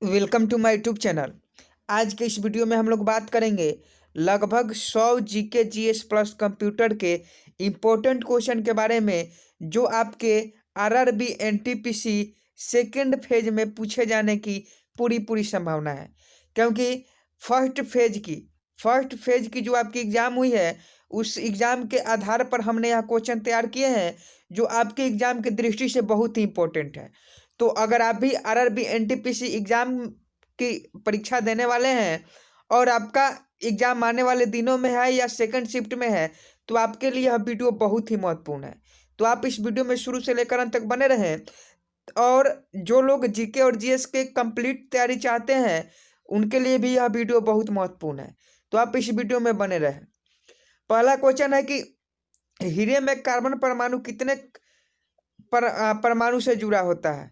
Welcome to my YouTube channel. आज के इस वीडियो में हम लोग बात करेंगे लगभग 100 जीके जीएस प्लस कंप्यूटर के इम्पोर्टेंट क्वेश्चन के बारे में, जो आपके आरआरबी एनटीपीसी सेकेंड फेज में पूछे जाने की पूरी पूरी संभावना है। क्योंकि फर्स्ट फेज की जो आपकी एग्ज़ाम हुई है, उस एग्ज़ाम के आधार पर हमने यह क्वेश्चन तैयार किए हैं जो आपके एग्ज़ाम की दृष्टि से बहुत ही इम्पोर्टेंट है। तो अगर आप भी आरआरबी एनटीपीसी एग्ज़ाम की परीक्षा देने वाले हैं और आपका एग्ज़ाम आने वाले दिनों में है या सेकंड शिफ्ट में है, तो आपके लिए यह वीडियो बहुत ही महत्वपूर्ण है। तो आप इस वीडियो में शुरू से लेकर अंत तक बने रहें। और जो लोग जीके और जीएस के कंप्लीट तैयारी चाहते हैं, उनके लिए भी यह वीडियो बहुत महत्वपूर्ण है। तो आप इस वीडियो में बने रहें। पहला क्वेश्चन है कि हीरे में कार्बन परमाणु कितने परमाणु से जुड़ा होता है।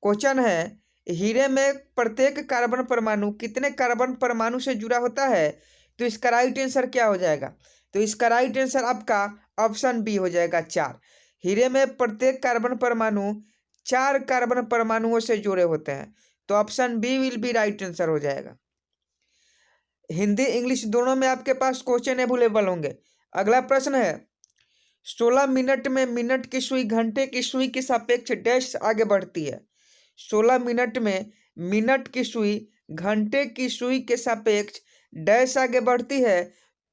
क्वेश्चन है, हीरे में प्रत्येक कार्बन परमाणु कितने कार्बन परमाणु से जुड़ा होता है। तो इसका राइट आंसर क्या हो जाएगा? तो इसका राइट आंसर आपका ऑप्शन बी हो जाएगा, 4। हीरे में प्रत्येक कार्बन परमाणु 4 कार्बन परमाणुओं से जुड़े होते हैं। तो option B will be right answer हो जाएगा। हिंदी इंग्लिश दोनों में आपके पास क्वेश्चन अवेलेबल होंगे। अगला प्रश्न है, 16 मिनट में मिनट की सुई घंटे की सुई के सापेक्ष डैश आगे बढ़ती है। 16 मिनट में मिनट की सुई घंटे की सुई के सापेक्ष डैश आगे बढ़ती है,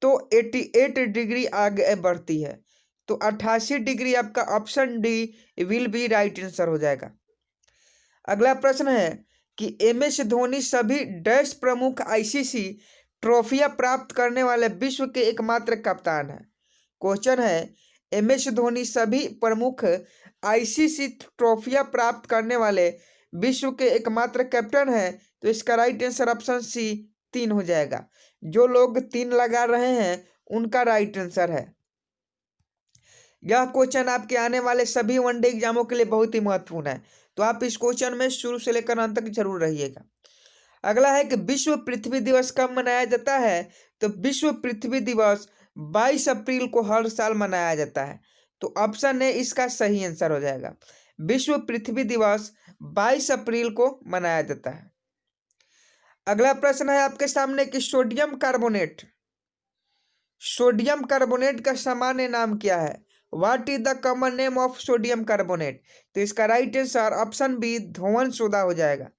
तो 88 डिग्री आगे बढ़ती है। तो 88 डिग्री आपका option D will be right answer हो जाएगा। अगला प्रश्न है कि एमएस धोनी सभी डैश प्रमुख आईसीसी ट्रॉफियां प्राप्त करने वाले विश्व के एकमात्र कप्तान है। क्वेश्चन है, एमएस धोनी सभी प्रमुख आईसीसी ट्रॉफियां प्राप्त करने वाले विश्व के एकमात्र कैप्टन है। तो इसका राइट आंसर ऑप्शन सी 3 हो जाएगा। जो लोग 3 लगा रहे हैं उनका राइट आंसर है। यह क्वेश्चन आपके आने वाले सभी वनडे एग्जामों के लिए बहुत ही महत्वपूर्ण है। तो आप इस क्वेश्चन में शुरू से लेकर अंत तक जरूर रहिएगा। अगला है कि विश्व पृथ्वी दिवस कब मनाया जाता है। तो विश्व पृथ्वी दिवस 22 अप्रैल को हर साल मनाया जाता है। तो ऑप्शन ए इसका सही आंसर हो जाएगा। विश्व पृथ्वी दिवस 22 अप्रैल को मनाया जाता है। अगला प्रश्न है आपके सामने कि सोडियम कार्बोनेट का सामान्य नाम क्या है। What is the common name of sodium carbonate. तो इसका राइट आंसर ऑप्शन बी धोवन सोडा हो जाएगा।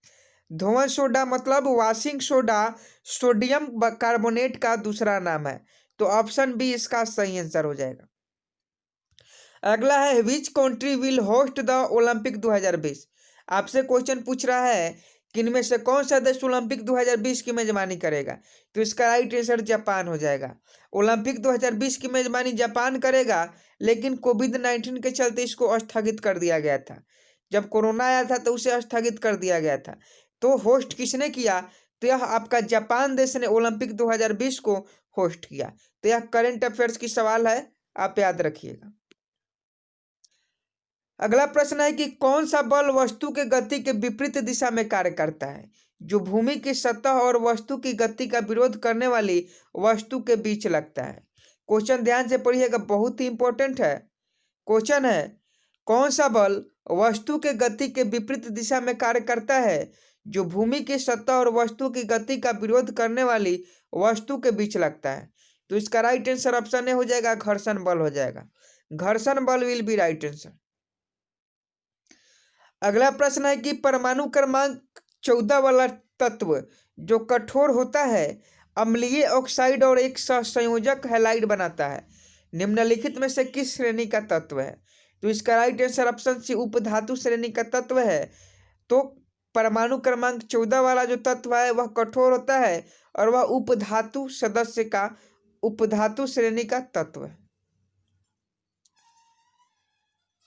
धोवन सोडा मतलब वॉशिंग सोडा सोडियम कार्बोनेट का दूसरा नाम है। तो ऑप्शन बी इसका सही आंसर हो जाएगा। अगला है, which country will host the Olympic 2020। आपसे क्वेश्चन पूछ रहा है कि इनमें से कौन सा देश ओलंपिक 2020 की मेजबानी करेगा। तो इसका राइट आंसर जापान हो जाएगा। ओलंपिक 2020 की मेजबानी जापान करेगा, लेकिन कोविड-19 के चलते इसको स्थगित कर दिया गया था। जब कोरोना आया था तो उसे स्थगित कर दिया गया था। तो होस्ट किसने किया? तो यह आपका जापान देश ने ओलंपिक 2020 को होस्ट किया। तो यह करंट अफेयर्स की सवाल है, आप याद रखिएगा। अगला प्रश्न है कि कौन सा बल वस्तु के गति के विपरीत दिशा में कार्य करता है। जो भूमि की सतह और वस्तु की गति का विरोध करने वाली वस्तु के बीच लगता है। क्वेश्चन ध्यान से पढ़िएगा, बहुत ही इंपॉर्टेंट है। क्वेश्चन है, कौन सा बल वस्तु के गति के विपरीत दिशा में कार्य करता है, जो भूमि की सतह और वस्तु की गति का विरोध करने वाली वस्तु के बीच लगता है। तो इसका राइट आंसर ऑप्शन ए हो जाएगा, घर्षण बल हो जाएगा। घर्षण बल विल बी राइट आंसर। अगला प्रश्न है कि परमाणु क्रमांक 14 वाला तत्व जो कठोर होता है, अम्लीय ऑक्साइड और एक सहसंयोजक हैलाइड बनाता है, निम्नलिखित में से किस श्रेणी का तत्व है। तो इसका राइट आंसर ऑप्शन सी उपधातु श्रेणी का तत्व है। तो परमाणु क्रमांक 14 वाला जो तत्व है वह कठोर होता है और वह उपधातु श्रेणी का तत्व है।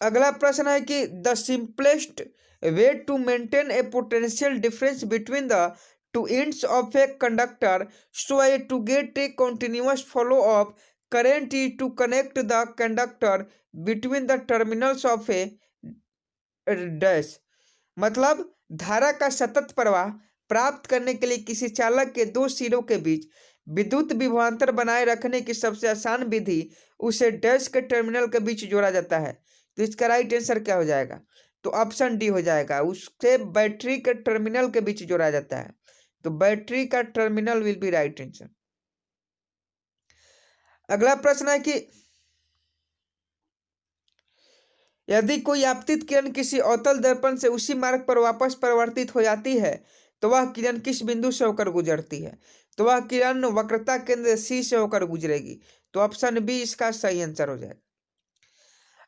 अगला प्रश्न है कि the simplest way to maintain a potential difference between the two ends of a conductor so as to get a continuous flow of current is to connect the conductor between the terminals of a dash. मतलब धारा का सतत प्रवाह प्राप्त करने के लिए किसी चालक के दो सिरों के बीच विद्युत विभवांतर बनाए रखने की सबसे आसान विधि उसे डैश के टर्मिनल के बीच जोड़ा जाता है। तो इसका राइट आंसर क्या हो जाएगा? तो ऑप्शन डी हो जाएगा, उससे बैटरी के टर्मिनल के बीच जोड़ा जाता है, तो बैटरी का terminal will be right answer. अगला प्रश्न है कि यदि कोई आपतित किरण किसी अवतल दर्पण से उसी मार्ग पर वापस परिवर्तित हो जाती है तो वह किरण किस बिंदु से होकर गुजरती है? तो वह किरण वक्रता केंद्र सी से होकर गुजरेगी, तो ऑप्शन बी इसका सही आंसर हो जाएगा।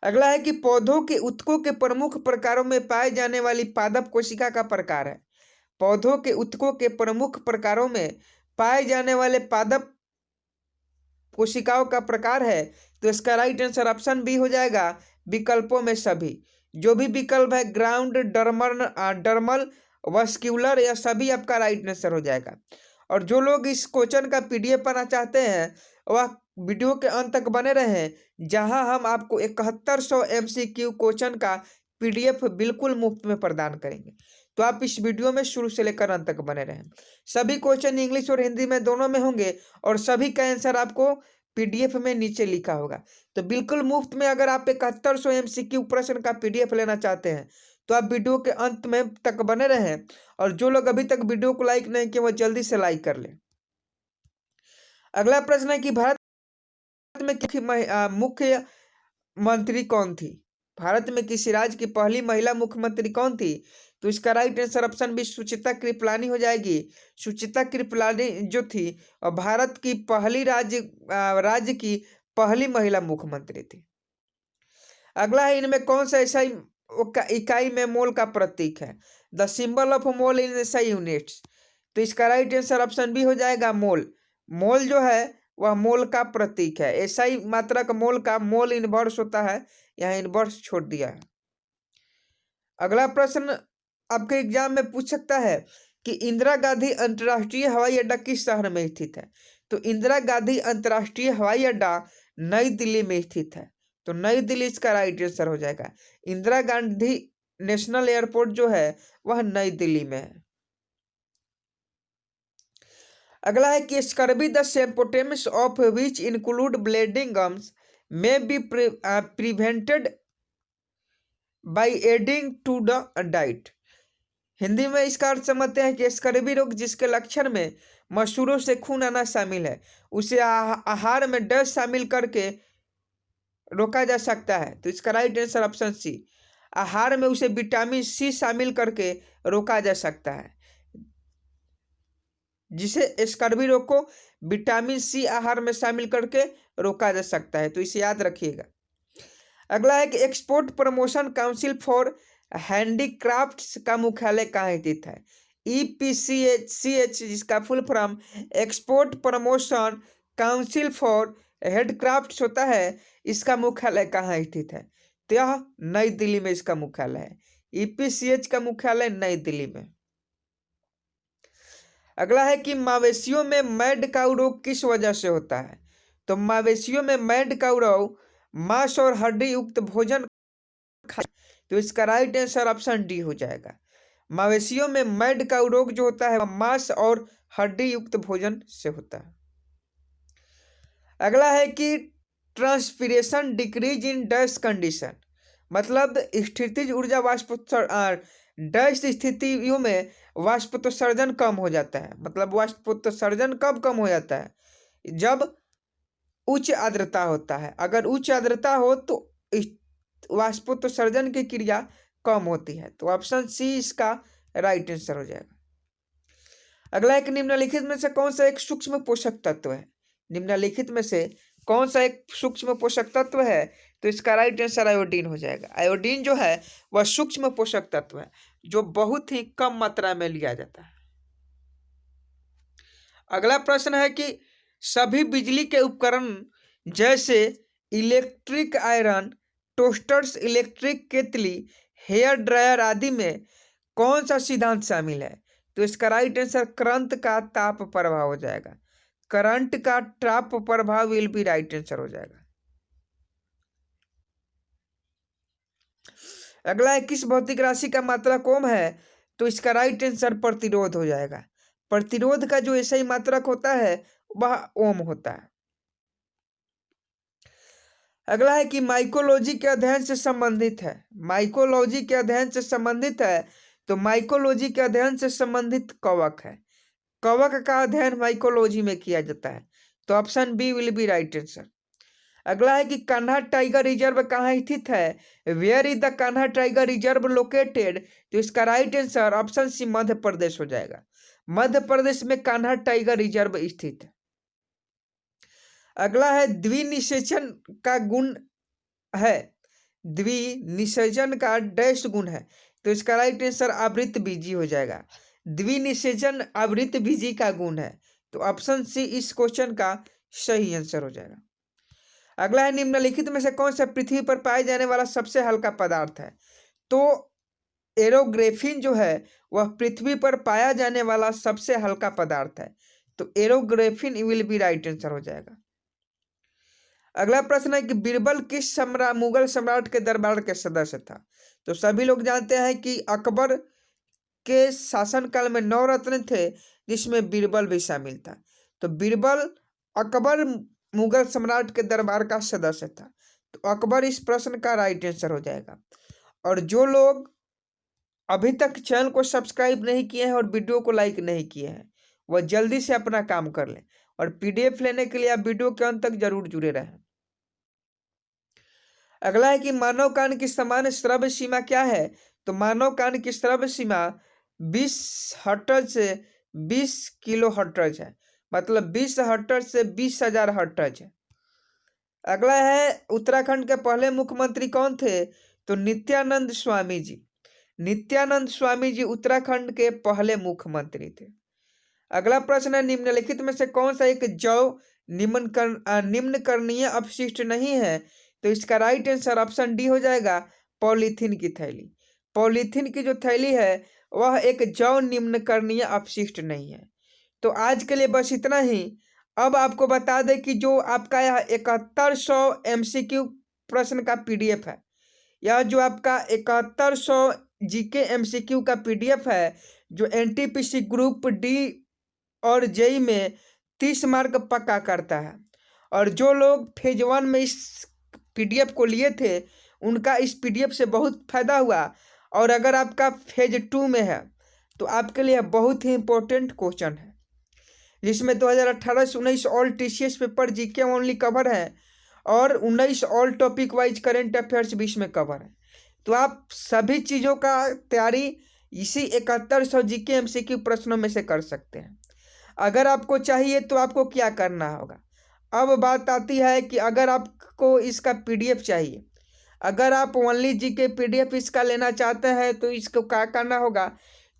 अगला है कि पौधों के ऊतकों के प्रमुख प्रकारों में पाए जाने वाली पादप कोशिका का प्रकार है। पौधों के ऊतकों के प्रमुख प्रकारों में पाए जाने वाले पादप कोशिकाओं का प्रकार है, तो इसका राइट आंसर ऑप्शन बी हो जाएगा, विकल्पों में सभी। जो भी विकल्प है ग्राउंड, डर्मल, वस्क्यूलर, या सभी आपका राइट आंसर हो जाएगा। और जो लोग इस क्वेश्चन का पीडीएफ पाना चाहते हैं वह वीडियो के अंत तक बने रहें, जहां हम आपको 7100 एमसीक्यू क्वेश्चन का पीडीएफ बिल्कुल मुफ्त में प्रदान करेंगे। तो आप इस वीडियो में शुरू से लेकर अंत तक बने रहें। सभी क्वेश्चन इंग्लिश और हिंदी में दोनों में होंगे और सभी का आंसर आपको पीडीएफ में नीचे लिखा होगा। तो बिल्कुल मुफ्त में अगर आप 7100 एमसीक्यू प्रश्न का पीडीएफ लेना चाहते हैं तो आप वीडियो के अंत में तक बने रहें, और जो लोग अभी तक वीडियो को लाइक नहीं किए वो जल्दी से लाइक कर लें। अगला प्रश्न है कि भारत में मुख्य मंत्री कौन थी? भारत में किसी राज्य की पहली महिला मुख्यमंत्री कौन थी? तो इसका राइट आंसर ऑप्शन बी सुचिता कृपलानी हो जाएगी। सुचिता कृपलानी जो थी और भारत की पहली राज्य की पहली महिला मुख्यमंत्री थी। अगला है इनमें कौन सा ऐसा इकाई में मोल का प्रतीक है? The symbol of mole in SI units. तो इसका राइट आंसर ऑप्शन बी हो जाएगा मोल। मोल जो है वह मोल का प्रतीक है। एसआई मात्रक मोल का मोल इनवर्स होता है, यहाँ इनवर्स छोड़ दिया है। अगला प्रश्न आपके एग्जाम में पूछ सकता है कि इंदिरा गांधी अंतर्राष्ट्रीय हवाई अड्डा किस शहर में स्थित है? तो इंदिरा गांधी अंतर्राष्ट्रीय हवाई अड्डा नई दिल्ली में स्थित है, तो नई दिल्ली इसका राइट आंसर हो जाएगा। इंदिरा गांधी नेशनल एयरपोर्ट जो है वह नई दिल्ली में है। अगला है कि scurvy the symptoms of which include bleeding gums may be prevented by adding to the diet. Hindi में इसका अर्थ समझते हैं कि स्कर्वी रोग जिसके लक्षण में मसूरों से खून आना शामिल है उसे आहार में डस शामिल करके रोका जा सकता है, तो इसका राइट आंसर ऑप्शन सी। आहार में उसे विटामिन सी शामिल करके रोका जा सकता है, जिसे स्कर्वी रोग को विटामिन सी आहार में शामिल करके रोका जा सकता है, तो इसे याद रखिएगा। अगला है कि export promotion council for handicrafts का मुख्यालय कहाँ स्थित है? EPCH जिसका full form export promotion council for handcrafts होता है, इसका मुख्यालय कहाँ स्थित है? तो यह नई दिल्ली में इसका मुख्यालय है। EPCH का मुख्यालय नई दिल्ली में। अगला है कि मवेशियों में मैड काऊ रोग किस वजह से होता है? तो मवेशियों में मैड काऊ रोग मांस और हड्डी युक्त भोजन खाए, तो इसका राइट आंसर ऑप्शन डी हो जाएगा। मवेशियों में मैड काऊ रोग जो होता है मांस और हड्डी युक्त भोजन से होता है। अगला है कि transpiration decrease in dust condition, मतलब स्थितिज ऊर्जा डस्ट स्थितियों में वाष्पोत्सर्जन कम हो जाता है। मतलब वाष्पोत्सर्जन कब कम हो जाता है? जब उच्च आर्द्रता होता है। अगर उच्च आर्द्रता हो तो वाष्पोत्सर्जन की क्रिया कम होती है, तो ऑप्शन सी इसका राइट आंसर हो जाएगा। अगला एक निम्नलिखित में से कौन सा एक सूक्ष्म पोषक तत्व है? निम्नलिखित में से कौन सा एक सूक्ष्म पोषक तत्व है? तो इसका राइट आंसर आयोडीन हो जाएगा। आयोडीन जो है वह सूक्ष्म पोषक तत्व है जो बहुत ही कम मात्रा में लिया जाता है। अगला प्रश्न है कि सभी बिजली के उपकरण जैसे इलेक्ट्रिक आयरन, टोस्टर्स, इलेक्ट्रिक केतली, हेयर ड्रायर आदि में कौन सा सिद्धांत शामिल है? तो इसका राइट आंसर करंट का ताप प्रभाव हो जाएगा। करंट का ताप प्रभाव विल बी राइट आंसर हो जाएगा। अगला है किस भौतिक राशि का मात्रा कम है? तो इसका राइट आंसर प्रतिरोध हो जाएगा। प्रतिरोध का जो ऐसा ही मात्रक होता है वह ओम होता है। अगला है कि माइकोलॉजी के अध्ययन से संबंधित है। माइकोलॉजी के अध्ययन से संबंधित है, तो माइकोलॉजी के अध्ययन से संबंधित कवक है। कवक का अध्ययन माइकोलॉजी में किया जाता है, तो option B will be right answer. अगला है कि कान्हा टाइगर रिजर्व कहाँ स्थित है? Where is the Kanha tiger reserve located? तो इसका right answer option C Madhya Pradesh हो जाएगा। मध्य प्रदेश में कान्हा टाइगर रिजर्व स्थित है। अगला है द्विनिषेचन का गुण है। द्विनिषेचन का डैश गुण है, तो इसका राइट आंसर आवृत्त बीजी हो जाएगा। द्विनिषेचन आवृत्त बीजी का गुण है, तो ऑप्शन सी इस क्वेश्चन का सही आंसर हो जाएगा। अगला है निम्नलिखित में से कौन सा पृथ्वी पर पाए जाने वाला सबसे हल्का पदार्थ है? तो एरोग्रेफिन जो है वह पृथ्वी पर पाया जाने वाला सबसे हल्का पदार्थ है, तो एरोग्रेफिन विल बी राइट आंसर हो जाएगा। अगला प्रश्न है कि बीरबल किस मुगल सम्राट के दरबार के सदस्य था? तो सभी लोग जानते हैं कि अकबर के शासनकाल में 9 रत्न थे, जिसमें बीरबल भी शामिल था। तो बीरबल अकबर मुगल सम्राट के दरबार का सदस्य था, तो अकबर इस प्रश्न का राइट आंसर हो जाएगा। और जो लोग अभी तक चैनल को सब्सक्राइब नहीं किए हैं और वीडियो को लाइक नहीं किए हैं, वह जल्दी से अपना काम कर लें, और पीडीएफ लेने के लिए आप वीडियो के अंत तक जरूर जुड़े रहें। अगला है कि मानव कान की सामान्य श्रव्य सीमा क्या है? तो मानव कान की श्रव्य सीमा 20 हर्ट्ज से 20 किलो हर्ट्ज है, मतलब 20 हर्ट्ज से 20,000 हर्ट्ज है। अगला है उत्तराखंड के पहले मुख्यमंत्री कौन थे? तो नित्यानंद स्वामी जी। नित्यानंद स्वामी जी उत्तराखंड के पहले मुख्यमंत्री थे। अगला प्रश्न है निम्नलिखित में से कौन सा एक जौ निम्नकरणीय अपशिष्ट नहीं है? तो इसका राइट आंसर ऑप्शन डी हो जाएगा, पॉलीथीन की थैली। पॉलीथीन की जो थैली है वह एक जौ निम्नकरणीय अपशिष्ट नहीं है। तो आज के लिए बस इतना ही। अब आपको बता दें कि जो आपका यह 7100 MCQ प्रश्न का PDF है, यह जो आपका 7100 GK MCQ का PDF है, जो NTPC ग्रुप डी और जेई में 30 मार्क पक्का करता है। और जो लोग फेज 1 में इस PDF को लिए थे, उनका इस PDF से बहुत फायदा हुआ। और अगर आपका फेज 2 में है, तो आपके लिए बहुत ही इंपॉर्टेंट क्वेश्चन है, जिसमें 2018 से 19 all TCS paper GK only cover है, और 19 all topic wise current affairs भी इसमें कवर है। तो आप सभी चीज़ों का तैयारी इसी 7100 GK MCQ प्रश्नों में से कर सकते हैं। अगर आपको चाहिए तो आपको क्या करना होगा? अब बात आती है कि अगर आपको इसका PDF चाहिए, अगर आप ओनली GK PDF इसका लेना चाहते हैं, तो इसको क्या करना होगा?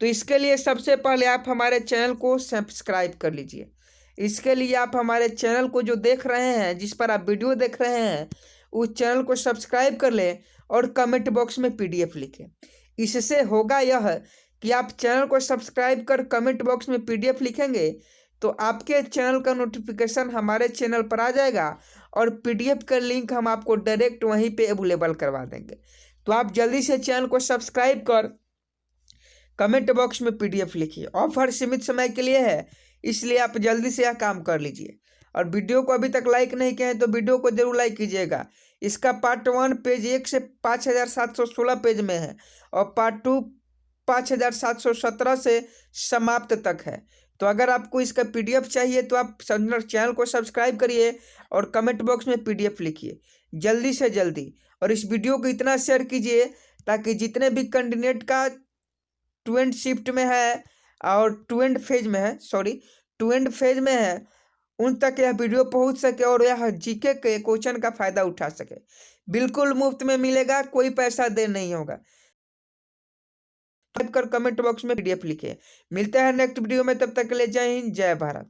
तो इसके लिए सबसे पहले आप हमारे चैनल को सब्सक्राइब कर लीजिए। इसके लिए आप हमारे चैनल को जो देख रहे हैं, जिस पर आप वीडियो देख रहे हैं, उस चैनल को सब्सक्राइब कर लें और कमेंट बॉक्स में PDF लिखें। इससे होगा यह कि आप चैनल को सब्सक्राइब कर कमेंट बॉक्स में PDF लिखेंगे, तो आपके चैनल का नोटिफिकेशन हमारे चैनल पर आ जाएगा, और PDF का लिंक हम आपको डायरेक्ट वहीं पे अवेलेबल करवा देंगे। तो आप जल्दी से चैनल को सब्सक्राइब कर कमेंट बॉक्स में PDF लिखिए। ऑफर सीमित समय के लिए है, इसलिए आप जल्दी से यह काम कर लीजिए। और वीडियो को अभी तक लाइक नहीं किए हैं तो वीडियो को जरूर लाइक कीजिएगा। इसका पार्ट 1 पेज 1 से 5716 पेज में है, और पार्ट 2 5717 से समाप्त तक है। तो अगर आपको इसका PDF चाहिए तो आप चैनल को सब्सक्राइब करिए और कमेंट बॉक्स में PDF लिखिए जल्दी से जल्दी। और इस वीडियो को इतना शेयर कीजिए ताकि जितने भी कैंडिडेट का 2 एंड शिफ्ट में है और 2 एंड फेज में है, 2 एंड फेज में है, उन तक यह वीडियो पहुंच सके और यह GK के क्वेश्चन का फायदा उठा सके। बिल्कुल मुफ्त में मिलेगा, कोई पैसा दे नहीं होगा। टाइप कर कमेंट बॉक्स में PDF लिखे। मिलते हैं नेक्स्ट वीडियो में, तब तक के लिए जय हिंद जय भारत।